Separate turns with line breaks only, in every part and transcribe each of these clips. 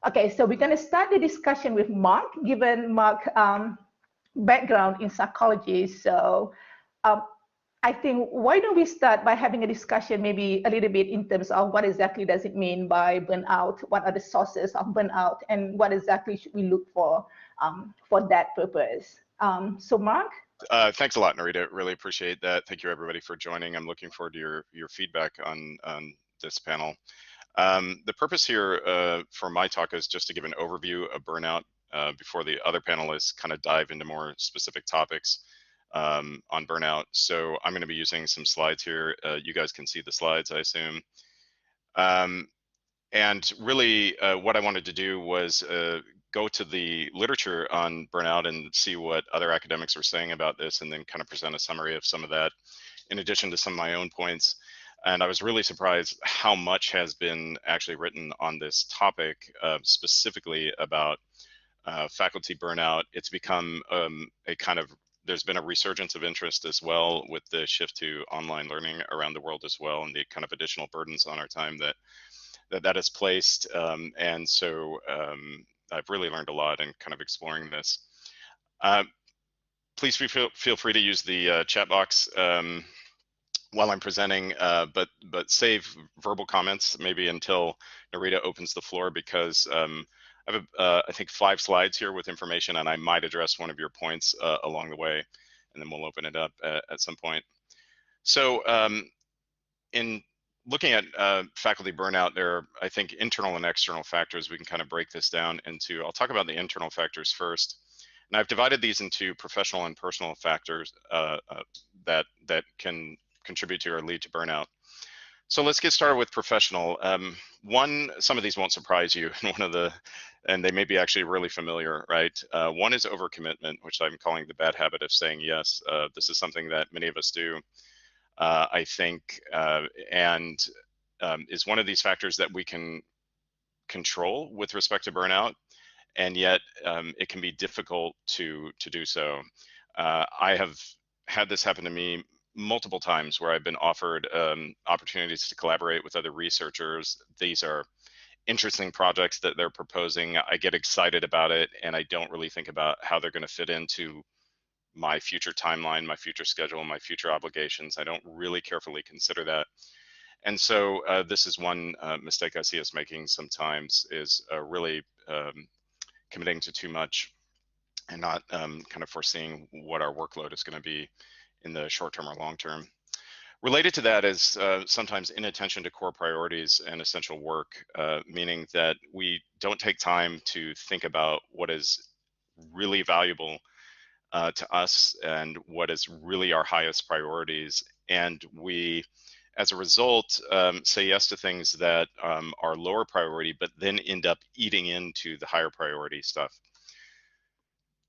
Okay, so we're going to start the discussion with Mark, given Mark's background in psychology. So I think, why don't we start by having a discussion maybe a little bit in terms of what exactly does it mean by burnout, what are the sources of burnout, and what exactly should we look for that purpose. So Mark?
Thanks a lot, Narita. Really appreciate that. Thank you, everybody, for joining. I'm looking forward to your feedback on this panel. The purpose here for my talk is just to give an overview of burnout before the other panelists kind of dive into more specific topics on burnout. So I'm going to be using some slides here. You guys can see the slides, I assume. And really what I wanted to do was go to the literature on burnout and see what other academics are saying about this, and then kind of present a summary of some of that, in addition to some of my own points. And I was really surprised how much has been actually written on this topic, specifically about faculty burnout. It's become a kind of, there's been a resurgence of interest as well with the shift to online learning around the world as well, and the kind of additional burdens on our time that has placed. And so I've really learned a lot in kind of exploring this. Please feel free to use the chat box while I'm presenting, but save verbal comments maybe until Narita opens the floor, because I have, I think, 5 slides here with information, and I might address one of your points along the way, and then we'll open it up at some point. So in looking at faculty burnout, there are, I think, internal and external factors. We can kind of break this down into, I'll talk about the internal factors first. And I've divided these into professional and personal factors that can contribute to or lead to burnout. So let's get started with professional. Some of these won't surprise you, and they may be actually really familiar, right? One is overcommitment, which I'm calling the bad habit of saying yes. This is something that many of us do, I think, and is one of these factors that we can control with respect to burnout, and yet it can be difficult to do so. I have had this happen to me multiple times, where I've been offered opportunities to collaborate with other researchers. These are interesting projects that they're proposing. I get excited about it, and I don't really think about how they're going to fit into my future timeline, my future schedule, my future obligations. I don't really carefully consider that. And so this is one mistake I see us making sometimes, is really committing to too much and not kind of foreseeing what our workload is going to be in the short term or long term. Related to that is sometimes inattention to core priorities and essential work, meaning that we don't take time to think about what is really valuable to us and what is really our highest priorities. And we, as a result, say yes to things that are lower priority, but then end up eating into the higher priority stuff.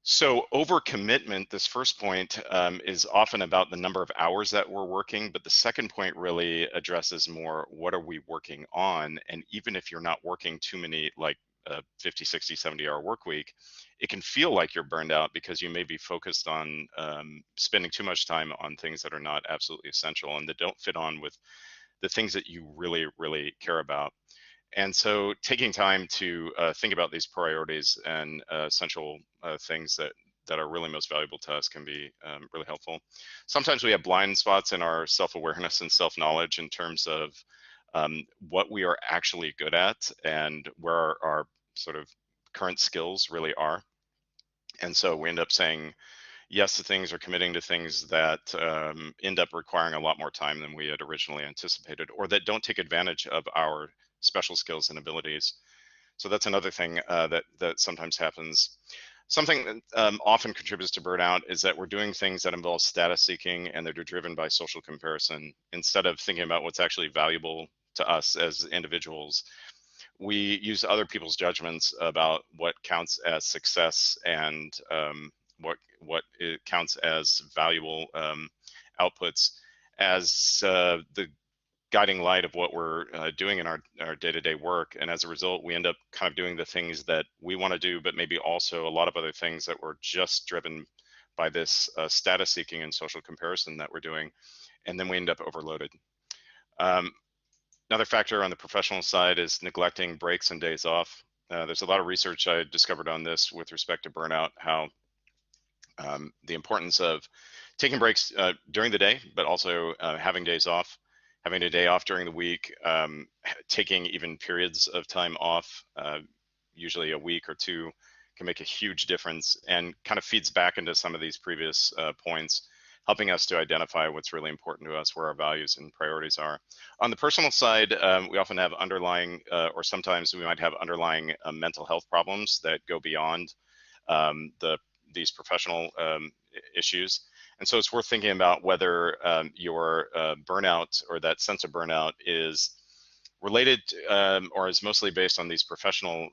So overcommitment, this first point, is often about the number of hours that we're working, but the second point really addresses more, what are we working on? And even if you're not working too many, like 50, 60, 70-hour work week, it can feel like you're burned out because you may be focused on spending too much time on things that are not absolutely essential and that don't fit on with the things that you really, really care about. And so taking time to think about these priorities and essential things that are really most valuable to us can be really helpful. Sometimes we have blind spots in our self-awareness and self-knowledge in terms of what we are actually good at and where our sort of current skills really are. And so we end up saying yes to things or committing to things that end up requiring a lot more time than we had originally anticipated, or that don't take advantage of our special skills and abilities. So that's another thing that sometimes happens. Something that often contributes to burnout is that we're doing things that involve status seeking and that are driven by social comparison. Instead of thinking about what's actually valuable to us as individuals, we use other people's judgments about what counts as success and what it counts as valuable outputs as the guiding light of what we're doing in our day-to-day work. And as a result, we end up kind of doing the things that we want to do, but maybe also a lot of other things that were just driven by this status seeking and social comparison that we're doing. And then we end up overloaded. Another factor on the professional side is neglecting breaks and days off. There's a lot of research I discovered on this with respect to burnout, how the importance of taking breaks during the day, but also having days off, having a day off during the week, taking even periods of time off, usually a week or two, can make a huge difference, and kind of feeds back into some of these previous points, helping us to identify what's really important to us, where our values and priorities are. On the personal side, we often have underlying, or sometimes we might have underlying mental health problems that go beyond these professional issues. And so it's worth thinking about whether your burnout, or that sense of burnout, is related or is mostly based on these professional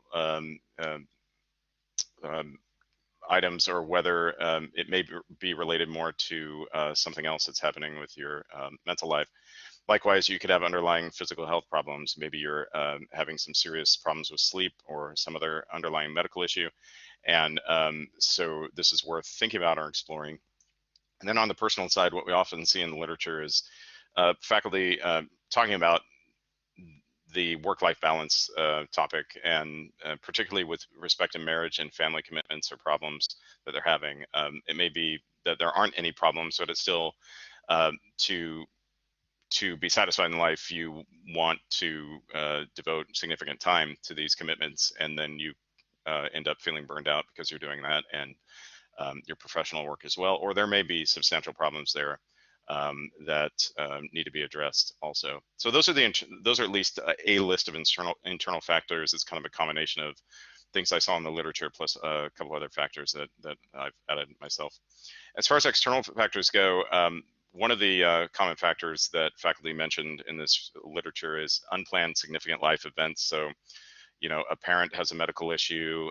items, or whether it may be related more to something else that's happening with your mental life. Likewise, you could have underlying physical health problems. Maybe you're having some serious problems with sleep or some other underlying medical issue. And so this is worth thinking about or exploring. And then on the personal side, what we often see in the literature is faculty talking about the work-life balance topic, and particularly with respect to marriage and family commitments or problems that they're having. It may be that there aren't any problems, but it's still to be satisfied in life, you want to devote significant time to these commitments, and then you end up feeling burned out because you're doing that, and your professional work as well. Or there may be substantial problems there that need to be addressed also. So those are at least a list of internal factors. It's kind of a combination of things I saw in the literature plus a couple other factors that I've added myself. As far as external factors go, one of the common factors that faculty mentioned in this literature is unplanned significant life events. So, you know, a parent has a medical issue,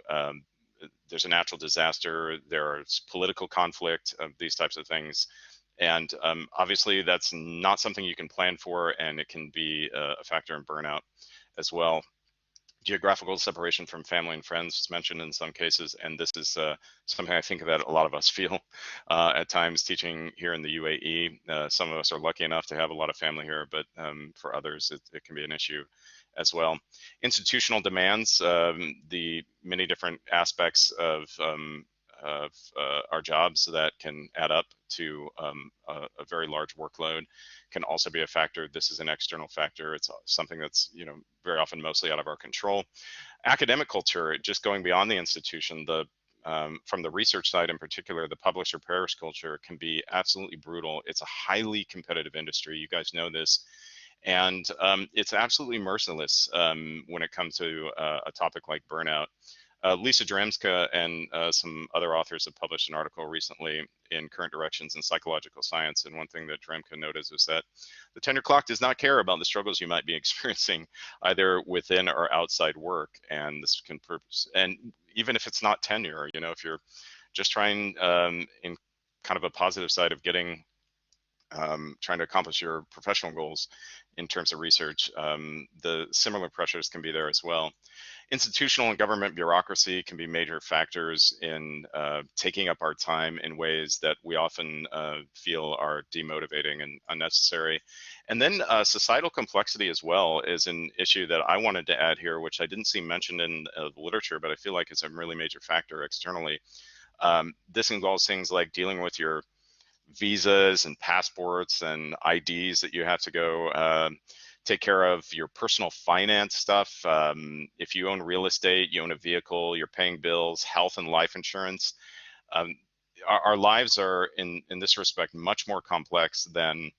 there's a natural disaster, there's political conflict, these types of things. And obviously that's not something you can plan for, and it can be a factor in burnout as well. Geographical separation from family and friends was mentioned in some cases, and this is something I think that a lot of us feel at times teaching here in the UAE. Some of us are lucky enough to have a lot of family here, but for others it can be an issue as well. Institutional demands, the many different aspects of our jobs that can add up to a very large workload can also be a factor. This is an external factor. It's something that's, you know, very often mostly out of our control. Academic culture, just going beyond the institution, from the research side in particular, the publish or perish culture can be absolutely brutal. It's a highly competitive industry. You guys know this. And it's absolutely merciless when it comes to a topic like burnout. Lisa Dremska and some other authors have published an article recently in Current Directions in Psychological Science, and one thing that Dremska noticed is that the tenure clock does not care about the struggles you might be experiencing either within or outside work, and this can and even if it's not tenure, you know, if you're just trying in kind of a positive side of getting trying to accomplish your professional goals in terms of research, the similar pressures can be there as well. Institutional and government bureaucracy can be major factors in taking up our time in ways that we often feel are demotivating and unnecessary. And then societal complexity as well is an issue that I wanted to add here, which I didn't see mentioned in the literature, but I feel like it's a really major factor externally. This involves things like dealing with your visas and passports and IDs that you have to go take care of, your personal finance stuff. If you own real estate, you own a vehicle, you're paying bills, health and life insurance. Our lives are in this respect much more complex than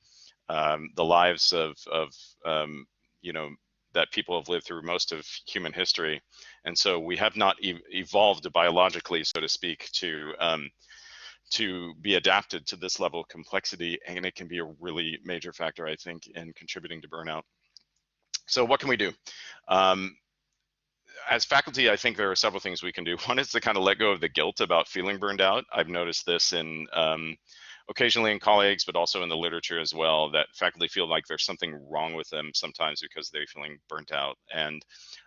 the lives of you know, that people have lived through most of human history. And so we have not evolved biologically, so to speak, to be adapted to this level of complexity, and it can be a really major factor, I think, in contributing to burnout. So what can we do? As faculty, I think there are several things we can do. One is to kind of let go of the guilt about feeling burned out. I've noticed this in occasionally in colleagues, but also in the literature as well, that faculty feel like there's something wrong with them sometimes because they're feeling burnt out. And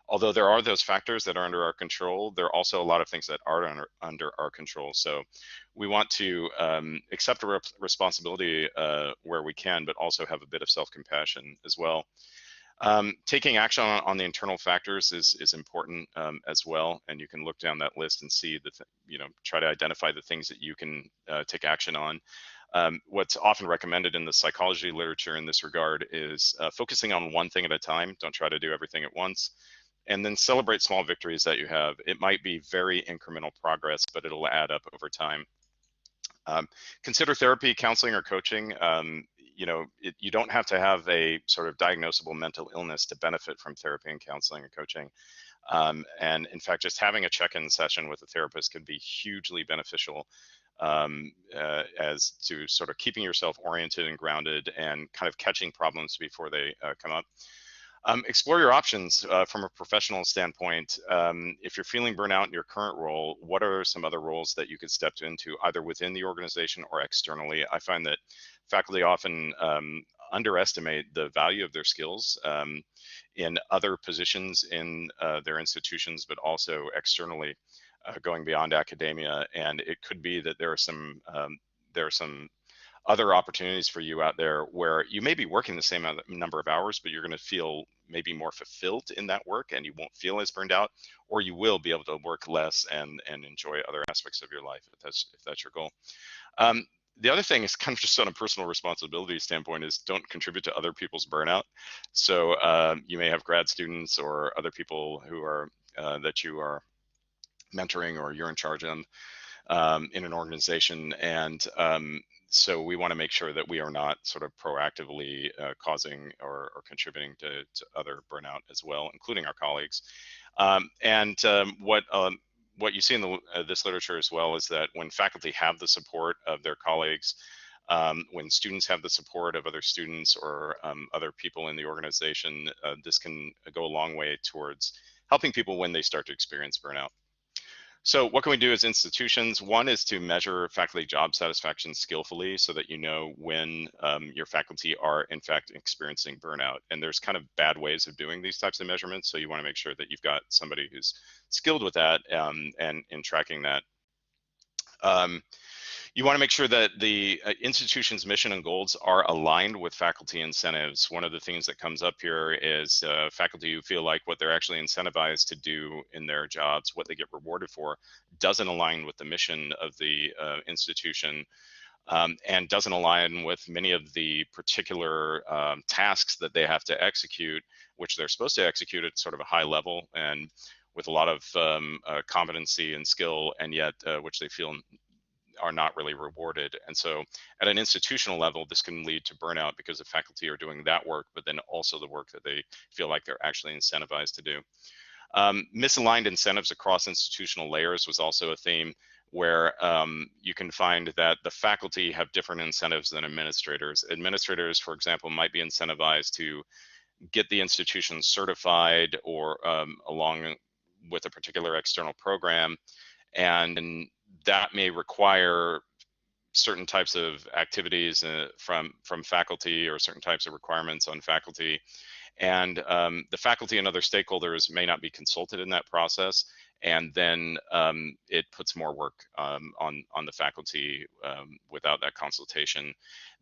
although there are those factors that are under our control, there are also a lot of things that aren't under our control. So we want to accept a responsibility where we can, but also have a bit of self-compassion as well. Taking action on the internal factors is important as well, and you can look down that list and see the, try to identify the things that you can take action on. What's often recommended in the psychology literature in this regard is focusing on one thing at a time. Don't try to do everything at once. And then celebrate small victories that you have. It might be very incremental progress, but it'll add up over time. Consider therapy, counseling, or coaching. You don't have to have a sort of diagnosable mental illness to benefit from therapy and counseling or coaching. And in fact, just having a check-in session with a therapist can be hugely beneficial as to sort of keeping yourself oriented and grounded and kind of catching problems before they come up. Explore your options from a professional standpoint. If you're feeling burnout in your current role, what are some other roles that you could step into either within the organization or externally? I find that faculty often underestimate the value of their skills in other positions in their institutions, but also externally, going beyond academia. And it could be that there are some other opportunities for you out there where you may be working the same number of hours, but you're going to feel maybe more fulfilled in that work and you won't feel as burned out, or you will be able to work less and enjoy other aspects of your life if that's your goal. The other thing is kind of just on a personal responsibility standpoint is don't contribute to other people's burnout. So you may have grad students or other people who are that you are mentoring or you're in charge of in an organization, and so we want to make sure that we are not sort of proactively causing or contributing to other burnout as well, including our colleagues. What you see in this literature as well is that when faculty have the support of their colleagues, when students have the support of other students or other people in the organization, this can go a long way towards helping people when they start to experience burnout. So what can we do as institutions? One is to measure faculty job satisfaction skillfully so that you know when your faculty are in fact experiencing burnout. And there's kind of bad ways of doing these types of measurements. So you want to make sure that you've got somebody who's skilled with that and in tracking that. You want to make sure that the institution's mission and goals are aligned with faculty incentives. One of the things that comes up here is faculty who feel like what they're actually incentivized to do in their jobs, what they get rewarded for, doesn't align with the mission of the institution and doesn't align with many of the particular tasks that they have to execute, which they're supposed to execute at sort of a high level and with a lot of competency and skill, and yet which they feel are not really rewarded. And so at an institutional level, this can lead to burnout because the faculty are doing that work, but then also the work that they feel like they're actually incentivized to do. Misaligned incentives across institutional layers was also a theme where you can find that the faculty have different incentives than administrators. Administrators, for example, might be incentivized to get the institution certified or along with a particular external program, and that may require certain types of activities from faculty or certain types of requirements on faculty. And the faculty and other stakeholders may not be consulted in that process. And then it puts more work on the faculty without that consultation.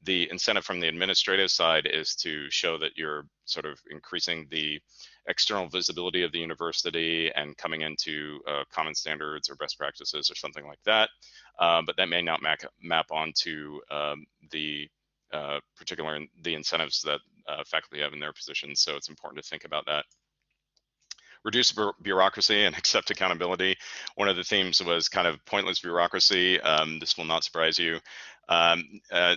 The incentive from the administrative side is to show that you're sort of increasing the external visibility of the university and coming into common standards or best practices or something like that. But that may not map onto the incentives that faculty have in their positions. So it's important to think about that. Reduce bureaucracy and accept accountability. One of the themes was kind of pointless bureaucracy. This will not surprise you.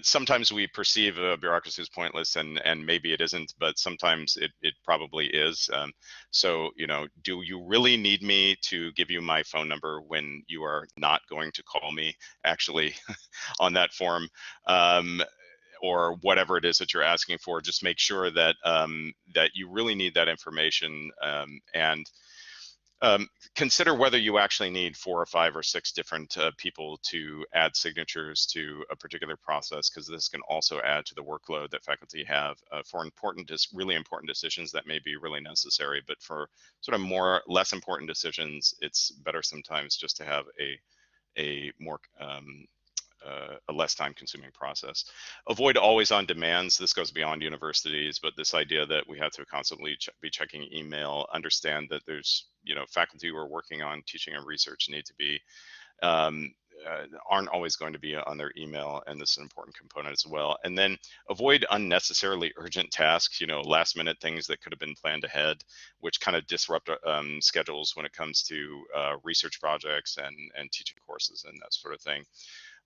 Sometimes we perceive bureaucracy as pointless, and maybe it isn't, but sometimes it probably is. So, do you really need me to give you my phone number when you are not going to call me actually on that form? Or whatever it is that you're asking for, just make sure that that you really need that information, and consider whether you actually need 4 or 5 or 6 different people to add signatures to a particular process, because this can also add to the workload that faculty have for really important decisions that may be really necessary. But for sort of less important decisions, it's better sometimes just to have a more a less time-consuming process. Avoid always-on demands. This goes beyond universities, but this idea that we have to constantly be checking email, understand that there's faculty who are working on teaching and research need to be aren't always going to be on their email, and this is an important component as well. And then avoid unnecessarily urgent tasks, last minute things that could have been planned ahead, which kind of disrupt schedules when it comes to research projects and teaching courses and that sort of thing.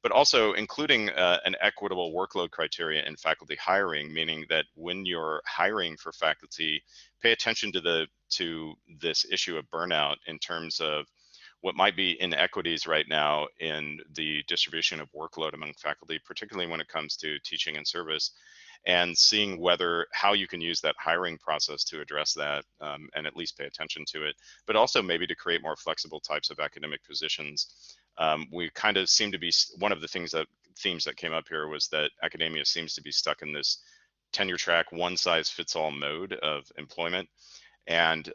But also including an equitable workload criteria in faculty hiring, meaning that when you're hiring for faculty, pay attention to this issue of burnout in terms of what might be inequities right now in the distribution of workload among faculty, particularly when it comes to teaching and service, and seeing how you can use that hiring process to address that and at least pay attention to it, but also maybe to create more flexible types of academic positions. We kind of seem to be, one of the themes that came up here was that academia seems to be stuck in this tenure track, one size fits all mode of employment. And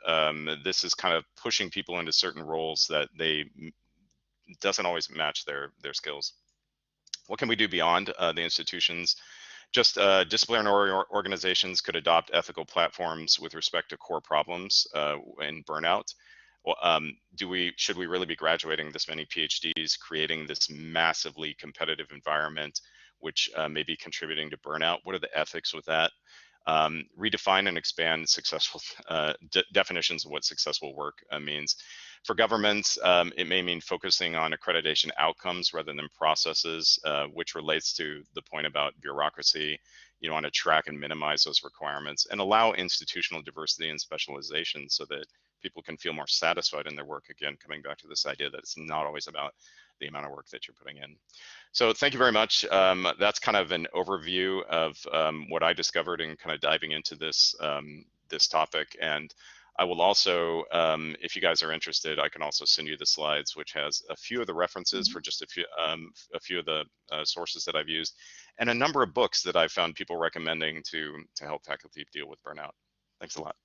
this is kind of pushing people into certain roles that doesn't always match their skills. What can we do beyond the institutions? Just disciplinary organizations could adopt ethical platforms with respect to core problems in burnout. Should we really be graduating this many PhDs, creating this massively competitive environment, which may be contributing to burnout? What are the ethics with that? Redefine and expand successful definitions of what successful work means. For governments, it may mean focusing on accreditation outcomes rather than processes, which relates to the point about bureaucracy. You want to track and minimize those requirements and allow institutional diversity and specialization so that people can feel more satisfied in their work. Again, coming back to this idea that it's not always about the amount of work that you're putting in. So thank you very much. That's kind of an overview of what I discovered in kind of diving into this, this topic. And I will also, if you guys are interested, I can also send you the slides, which has a few of the references for just a few of the sources that I've used, and a number of books that I've found people recommending to help faculty deal with burnout. Thanks a lot.